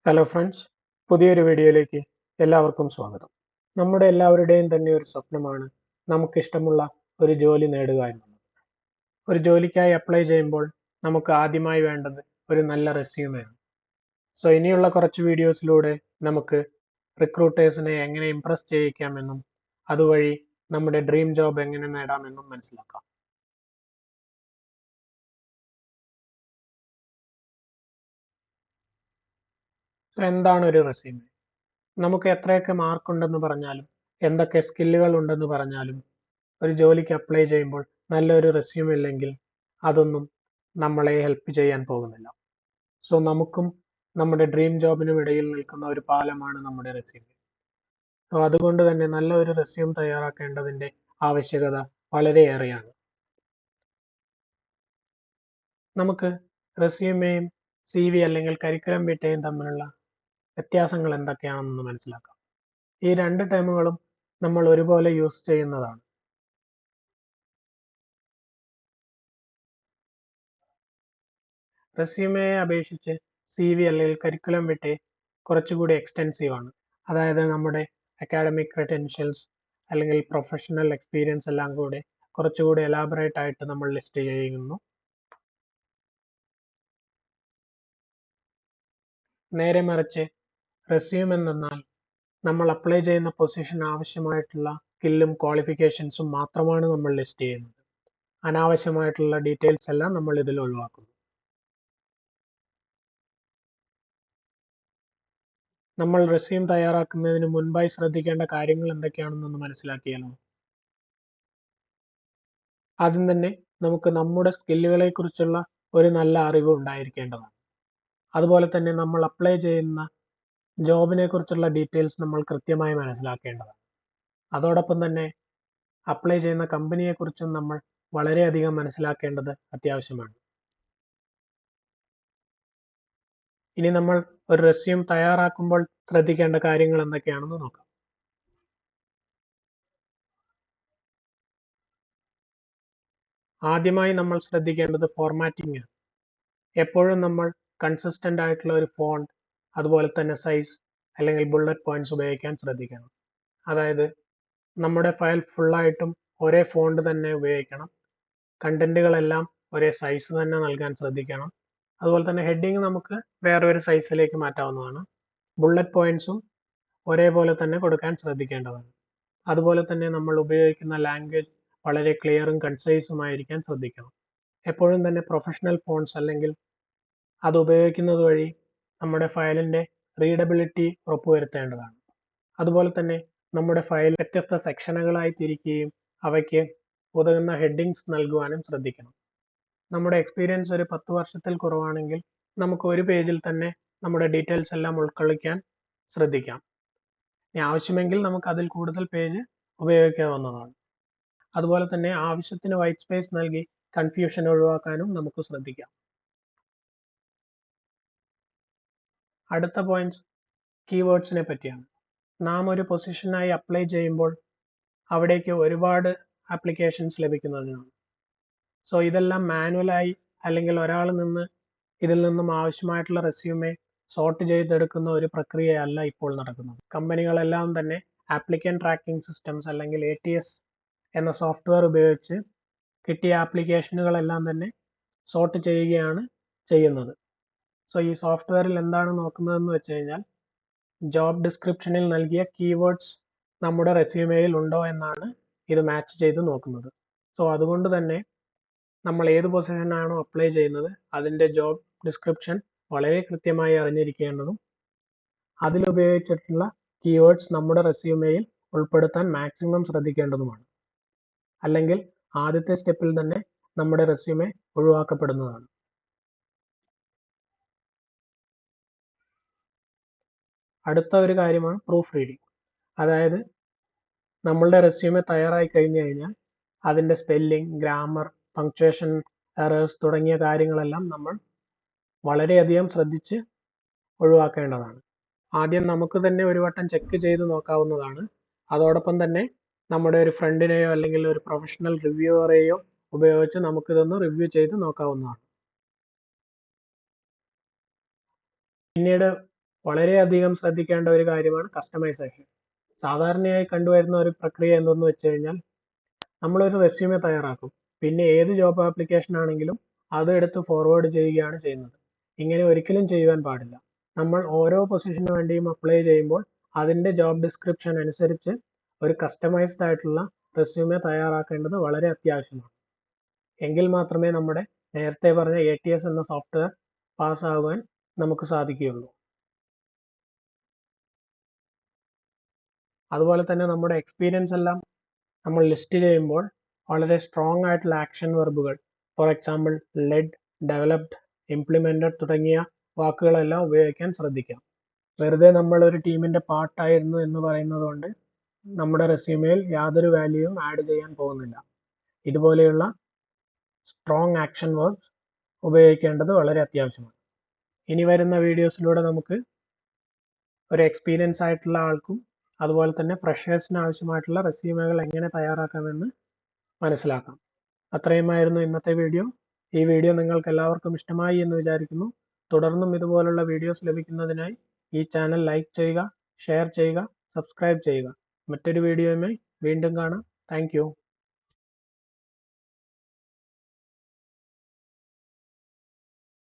Hello friends, പുതിയൊരു വീഡിയോയിലേക്ക് എല്ലാവർക്കും സ്വാഗതം. നമ്മുടെ എല്ലാവരുടെയും തന്നെ ഒരു സ്വപ്നമാണ് നമുക്കിഷ്ടമുള്ള ഒരു ജോലി നേടുക എന്നുള്ളത്. ഒരു ജോലിക്കായി അപ്ലൈ ചെയ്യുമ്പോൾ നമുക്ക് ആദ്യമായി വേണ്ടത് ഒരു നല്ല റെസ്യൂമെയാണ്. സോ ഇനിയുള്ള കുറച്ച് വീഡിയോസിലൂടെ നമുക്ക് റിക്രൂട്ടേഴ്സിനെ എങ്ങനെ ഇംപ്രസ് ചെയ്യിക്കാമെന്നും അതുവഴി നമ്മുടെ ഡ്രീം ജോബ് എങ്ങനെ നേടാമെന്നും മനസ്സിലാക്കാം. സോ എന്താണ് ഒരു റെസ്യൂമെ? നമുക്ക് എത്രയൊക്കെ മാർക്ക് ഉണ്ടെന്ന് പറഞ്ഞാലും എന്തൊക്കെ സ്കില്ലുകൾ ഉണ്ടെന്ന് പറഞ്ഞാലും ഒരു ജോലിക്ക് അപ്ലൈ ചെയ്യുമ്പോൾ നല്ലൊരു റെസ്യൂം ഇല്ലെങ്കിൽ അതൊന്നും നമ്മളെ ഹെൽപ്പ് ചെയ്യാൻ പോകുന്നില്ല. സോ നമുക്കും നമ്മുടെ ഡ്രീം ജോബിനും ഇടയിൽ നിൽക്കുന്ന ഒരു പാലമാണ് നമ്മുടെ റെസ്യൂം. സോ അതുകൊണ്ട് തന്നെ നല്ല ഒരു റെസ്യൂം തയ്യാറാക്കേണ്ടതിന്റെ ആവശ്യകത വളരെയേറെയാണ്. നമുക്ക് റെസ്യൂമെയും CV അല്ലെങ്കിൽ കരിക്കുലം വിറ്റയും തമ്മിലുള്ള വ്യത്യാസങ്ങൾ എന്തൊക്കെയാണെന്ന് മനസ്സിലാക്കാം. ഈ രണ്ട് ടേമുകളും നമ്മൾ ഒരുപോലെ യൂസ് ചെയ്യുന്നതാണ്. റെസ്യൂമെയെ അപേക്ഷിച്ച് CV അല്ലെങ്കിൽ കരിക്കുലം വിറ്റെ കുറച്ചുകൂടി എക്സ്റ്റെൻസീവ് ആണ്. അതായത് നമ്മുടെ അക്കാഡമിക് ക്രെഡൻഷ്യൽസ് അല്ലെങ്കിൽ പ്രൊഫഷണൽ എക്സ്പീരിയൻസ് എല്ലാം കൂടെ കുറച്ചുകൂടി എലാബറേറ്റ് ആയിട്ട് നമ്മൾ ലിസ്റ്റ് ചെയ്യുന്നു. നേരെ മറിച്ച് റെസ്യൂം എന്നാൽ നമ്മൾ അപ്ലൈ ചെയ്യുന്ന പൊസിഷൻ ആവശ്യമായിട്ടുള്ള സ്കില്ലും ക്വാളിഫിക്കേഷൻസും മാത്രമാണ് നമ്മൾ ലിസ്റ്റ് ചെയ്യുന്നത്. അനാവശ്യമായിട്ടുള്ള ഡീറ്റെയിൽസ് എല്ലാം നമ്മൾ ഇതിൽ ഒഴിവാക്കുന്നു. നമ്മൾ റെസ്യൂം തയ്യാറാക്കുന്നതിന് മുൻപായി ശ്രദ്ധിക്കേണ്ട കാര്യങ്ങൾ എന്തൊക്കെയാണെന്നൊന്ന് മനസ്സിലാക്കിയാലോ? ആദ്യം തന്നെ നമുക്ക് നമ്മുടെ സ്കില്ലുകളെ കുറിച്ചുള്ള ഒരു നല്ല അറിവ് ഉണ്ടായിരിക്കേണ്ടതാണ്. അതുപോലെ തന്നെ നമ്മൾ അപ്ലൈ ചെയ്യുന്ന ജോബിനെ കുറിച്ചുള്ള ഡീറ്റെയിൽസ് നമ്മൾ കൃത്യമായി മനസ്സിലാക്കേണ്ടതാണ്. അതോടൊപ്പം തന്നെ അപ്ലൈ ചെയ്യുന്ന കമ്പനിയെ കുറിച്ചും നമ്മൾ വളരെയധികം മനസ്സിലാക്കേണ്ടത് അത്യാവശ്യമാണ്. ഇനി നമ്മൾ ഒരു റെസ്യൂം തയ്യാറാക്കുമ്പോൾ ശ്രദ്ധിക്കേണ്ട കാര്യങ്ങൾ എന്തൊക്കെയാണെന്ന് നോക്കാം. ആദ്യമായി നമ്മൾ ശ്രദ്ധിക്കേണ്ടത് ഫോർമാറ്റിംഗ് ആണ്. എപ്പോഴും നമ്മൾ കൺസിസ്റ്റന്റ് ആയിട്ടുള്ള ഒരു ഫോണ്ട് അതുപോലെ തന്നെ സൈസ് അല്ലെങ്കിൽ ബുള്ളറ്റ് പോയിന്റ്സ് ഉപയോഗിക്കാൻ ശ്രദ്ധിക്കണം. അതായത് നമ്മുടെ ഫയൽ ഫുള്ളായിട്ടും ഒരേ ഫോണ്ട് തന്നെ ഉപയോഗിക്കണം. കണ്ടന്റുകളെല്ലാം ഒരേ സൈസ് തന്നെ നൽകാൻ ശ്രദ്ധിക്കണം. അതുപോലെ തന്നെ ഹെഡിങ് നമുക്ക് വേറെ ഒരു സൈസിലേക്ക് മാറ്റാവുന്നതാണ്. ബുള്ളറ്റ് പോയിന്റ്സും ഒരേപോലെ തന്നെ കൊടുക്കാൻ ശ്രദ്ധിക്കേണ്ടതാണ്. അതുപോലെ തന്നെ നമ്മൾ ഉപയോഗിക്കുന്ന ലാംഗ്വേജ് വളരെ ക്ലിയറും കൺസൈസുമായിരിക്കാൻ ശ്രദ്ധിക്കണം. എപ്പോഴും തന്നെ പ്രൊഫഷണൽ ഫോൺസ് അല്ലെങ്കിൽ അത് ഉപയോഗിക്കുന്നത് വഴി നമ്മുടെ ഫയലിന്റെ റീഡബിലിറ്റി ഉറപ്പുവരുത്തേണ്ടതാണ്. അതുപോലെ തന്നെ നമ്മുടെ ഫയൽ വ്യത്യസ്ത സെക്ഷനുകളായി തിരിക്കുകയും അവയ്ക്ക് ഉതകുന്ന ഹെഡിങ്സ് നൽകുവാനും ശ്രദ്ധിക്കണം. നമ്മുടെ എക്സ്പീരിയൻസ് ഒരു 10 വർഷത്തിൽ കുറവാണെങ്കിൽ നമുക്ക് ഒരു പേജിൽ തന്നെ നമ്മുടെ ഡീറ്റെയിൽസ് എല്ലാം ഉൾക്കൊള്ളിക്കാൻ ശ്രദ്ധിക്കാം. ഇനി ആവശ്യമെങ്കിൽ നമുക്ക് അതിൽ കൂടുതൽ പേജ് ഉപയോഗിക്കാവുന്നതാണ്. അതുപോലെ തന്നെ ആവശ്യത്തിന് വൈറ്റ് സ്പേസ് നൽകി കൺഫ്യൂഷൻ ഒഴിവാക്കാനും നമുക്ക് ശ്രദ്ധിക്കാം. അടുത്ത പോയിന്റ്സ് കീവേഡ്സിനെ പറ്റിയാണ്. നാം ഒരു പൊസിഷനായി അപ്ലൈ ചെയ്യുമ്പോൾ അവിടേക്ക് ഒരുപാട് ആപ്ലിക്കേഷൻസ് ലഭിക്കുന്നതിനാണ്. സോ ഇതെല്ലാം മാനുവലായി അല്ലെങ്കിൽ ഒരാൾ ഇതിൽ നിന്നും ആവശ്യമായിട്ടുള്ള റെസ്യൂമെ സോർട്ട് ചെയ്തെടുക്കുന്ന ഒരു പ്രക്രിയയല്ല ഇപ്പോൾ നടക്കുന്നത്. കമ്പനികളെല്ലാം തന്നെ ആപ്ലിക്കന്റ് ട്രാക്കിംഗ് സിസ്റ്റംസ് അല്ലെങ്കിൽ ATS എന്ന സോഫ്റ്റ്വെയർ ഉപയോഗിച്ച് കിട്ടിയ ആപ്ലിക്കേഷനുകളെല്ലാം തന്നെ സോർട്ട് ചെയ്യുകയാണ് ചെയ്യുന്നത്. സോ ഈ സോഫ്റ്റ്വെയറിൽ എന്താണ് നോക്കുന്നതെന്ന് വെച്ച് കഴിഞ്ഞാൽ ജോബ് ഡിസ്ക്രിപ്ഷനിൽ നൽകിയ കീവേഡ്സ് നമ്മുടെ റെസ്യൂമെയിൽ ഉണ്ടോ എന്നാണ് ഇത് മാച്ച് ചെയ്ത് നോക്കുന്നത്. സോ അതുകൊണ്ട് തന്നെ നമ്മൾ ഏത് പൊസിഷനാണോ അപ്ലൈ ചെയ്യുന്നത് അതിന്റെ ജോബ് ഡിസ്ക്രിപ്ഷൻ വളരെ കൃത്യമായി അറിഞ്ഞിരിക്കേണ്ടതും അതിലുപയോഗിച്ചിട്ടുള്ള കീവേഡ്സ് നമ്മുടെ റെസ്യൂമെയിൽ ഉൾപ്പെടുത്താൻ മാക്സിമം ശ്രദ്ധിക്കേണ്ടതുമാണ്. അല്ലെങ്കിൽ ആദ്യത്തെ സ്റ്റെപ്പിൽ തന്നെ നമ്മുടെ റെസ്യൂമെ ഒഴിവാക്കപ്പെടുന്നതാണ്. അടുത്ത ഒരു കാര്യമാണ് പ്രൂഫ് റീഡിംഗ്. അതായത് നമ്മളുടെ റെസ്യൂമെ തയ്യാറായി കഴിഞ്ഞു കഴിഞ്ഞാൽ അതിന്റെ സ്പെല്ലിംഗ്, ഗ്രാമർ, പങ്ക്ച്വേഷൻ എറേഴ്സ് തുടങ്ങിയ കാര്യങ്ങളെല്ലാം നമ്മൾ വളരെയധികം ശ്രദ്ധിച്ച് ഒഴിവാക്കേണ്ടതാണ്. ആദ്യം നമുക്ക് തന്നെ ഒരു വട്ടം ചെക്ക് ചെയ്ത് നോക്കാവുന്നതാണ്. അതോടൊപ്പം തന്നെ നമ്മുടെ ഒരു ഫ്രണ്ടിനെയോ അല്ലെങ്കിൽ ഒരു പ്രൊഫഷണൽ റിവ്യൂവറെയോ ഉപയോഗിച്ച് നമുക്കിതൊന്ന് റിവ്യൂ ചെയ്ത് നോക്കാവുന്നതാണ്. പിന്നീട് വളരെയധികം ശ്രദ്ധിക്കേണ്ട ഒരു കാര്യമാണ് കസ്റ്റമൈസേഷൻ. സാധാരണയായി കണ്ടുവരുന്ന ഒരു പ്രക്രിയ എന്തെന്ന് വെച്ച് കഴിഞ്ഞാൽ നമ്മളൊരു റെസ്യൂമെ തയ്യാറാക്കും. പിന്നെ ഏത് ജോബ് ആപ്ലിക്കേഷൻ ആണെങ്കിലും അത് എടുത്ത് ഫോർവേഡ് ചെയ്യുകയാണ് ചെയ്യുന്നത്. ഇങ്ങനെ ഒരിക്കലും ചെയ്യുവാൻ പാടില്ല. നമ്മൾ ഓരോ പൊസിഷന് വേണ്ടിയും അപ്ലൈ ചെയ്യുമ്പോൾ അതിൻ്റെ ജോബ് ഡിസ്ക്രിപ്ഷൻ അനുസരിച്ച് ഒരു കസ്റ്റമൈസ്ഡ് ആയിട്ടുള്ള റെസ്യൂമെ തയ്യാറാക്കേണ്ടത് വളരെ അത്യാവശ്യമാണ്. എങ്കിൽ മാത്രമേ നമ്മുടെ നേരത്തെ പറഞ്ഞ ATS എന്ന സോഫ്റ്റ്വെയർ പാസ്സാകുവാൻ നമുക്ക് സാധിക്കുകയുള്ളൂ. അതുപോലെ തന്നെ നമ്മുടെ എക്സ്പീരിയൻസ് എല്ലാം നമ്മൾ ലിസ്റ്റ് ചെയ്യുമ്പോൾ വളരെ സ്ട്രോങ് ആയിട്ടുള്ള ആക്ഷൻ വെർബുകൾ, for example led, developed, implemented തുടങ്ങിയ വാക്കുകളെല്ലാം ഉപയോഗിക്കാൻ ശ്രദ്ധിക്കാം. വെറുതെ നമ്മൾ ഒരു ടീമിന്റെ പാർട്ടായിരുന്നു എന്ന് പറയുന്നത് കൊണ്ട് നമ്മുടെ റെസ്യൂമെയിൽ യാതൊരു വാല്യൂവും ആഡ് ചെയ്യാൻ പോകുന്നില്ല. ഇതുപോലെയുള്ള സ്ട്രോങ് ആക്ഷൻ വെർബ്സ് ഉപയോഗിക്കേണ്ടത് വളരെ അത്യാവശ്യമാണ്. ഇനി വരുന്ന വീഡിയോസിലൂടെ നമുക്ക് ഒരു എക്സ്പീരിയൻസ് ആയിട്ടുള്ള ആൾക്കും അതുപോലെ തന്നെ ഫ്രഷേഴ്സിന് ആവശ്യമായിട്ടുള്ള റെസ്യൂമെകൾ എങ്ങനെ തയ്യാറാക്കാമെന്ന് മനസ്സിലാക്കാം. അത്രയുമായിരുന്നു ഇന്നത്തെ വീഡിയോ. ഈ വീഡിയോ നിങ്ങൾക്ക് എല്ലാവർക്കും ഇഷ്ടമായി എന്ന് വിചാരിക്കുന്നു. തുടർന്നും ഇതുപോലുള്ള വീഡിയോസ് ലഭിക്കുന്നതിനായി ഈ ചാനൽ ലൈക്ക് ചെയ്യുക, ഷെയർ ചെയ്യുക, സബ്സ്ക്രൈബ് ചെയ്യുക. മറ്റൊരു വീഡിയോയുമായി വീണ്ടും കാണാം. Thank you.